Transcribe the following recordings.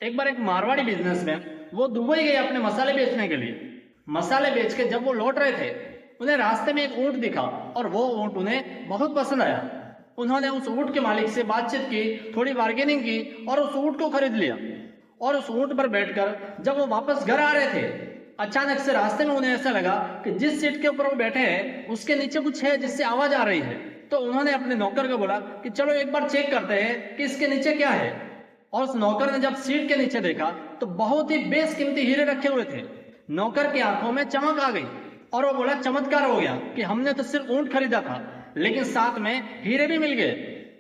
एक बार एक मारवाड़ी बिजनेसमैन वो दुबई गए अपने मसाले बेचने के लिए। मसाले बेच के जब वो लौट रहे थे, उन्हें रास्ते में एक ऊंट दिखा और वो ऊंट उन्हें बहुत पसंद आया। उन्होंने उस ऊंट के मालिक से बातचीत की, थोड़ी बार्गेनिंग की और उस ऊंट को खरीद लिया। और उस ऊंट पर बैठकर जब वो वापस घर आ रहे थे, अचानक से रास्ते में उन्हें ऐसा लगा कि जिस सीट के ऊपर वो बैठे हैं उसके नीचे कुछ है जिससे आवाज आ रही है। तो उन्होंने अपने नौकर को बोला कि चलो एक बार चेक करते हैं कि इसके नीचे क्या है। और उस नौकर ने जब सीट के नीचे देखा तो बहुत ही बेशकीमती हीरे रखे हुए थे। नौकर की आंखों में चमक आ गई और वो बोला चमत्कार हो गया कि हमने तो सिर्फ ऊंट खरीदा था, लेकिन साथ में हीरे भी मिल गए,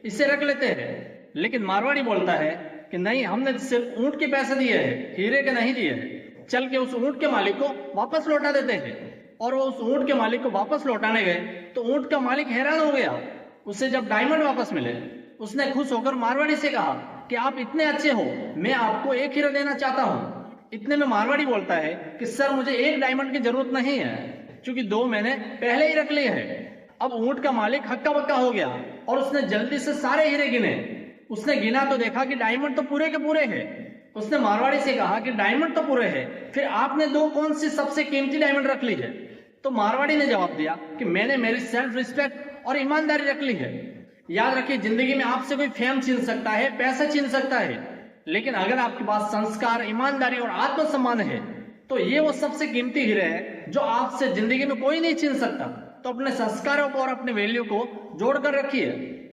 इसे रख लेते हैं। लेकिन मारवाड़ी बोलता है कि नहीं, हमने तो सिर्फ ऊंट के पैसे दिए हैं, हीरे के नहीं दिए हैं। चल के उस ऊंट के मालिक को वापस लौटा देते हैं। और वो उस ऊंट के मालिक को वापस लौटाने गए तो ऊंट का मालिक हैरान हो गया। उसे जब डायमंड वापस मिले, उसने खुश होकर मारवाड़ी से कहा कि आप इतने अच्छे हो, मैं आपको एक हीरा देना चाहता हूँ। इतने में मारवाड़ी बोलता है कि सर, मुझे एक डायमंड की जरूरत नहीं है, क्योंकि 2 मैंने पहले ही रख लिए हैं। अब ऊंट का मालिक हक्का बक्का हो गया और उसने जल्दी से सारे हीरे गिने। उसने गिना तो देखा कि डायमंड तो पूरे के पूरे हैं। उसने मारवाड़ी से कहा कि डायमंड तो पूरे हैं, फिर आपने 2 कौन सी सबसे कीमती डायमंड रख ली है? तो मारवाड़ी ने जवाब दिया कि मैंने मेरी सेल्फ रिस्पेक्ट और ईमानदारी रख ली है। याद रखिए, जिंदगी में आपसे कोई फेम छीन सकता है, पैसा छीन सकता है, लेकिन अगर आपके पास संस्कार, ईमानदारी और आत्मसम्मान है तो ये वो सबसे कीमती हीरे है जो आपसे जिंदगी में कोई नहीं छीन सकता। तो अपने संस्कारों को और अपने वैल्यू को जोड़ कर रखिए।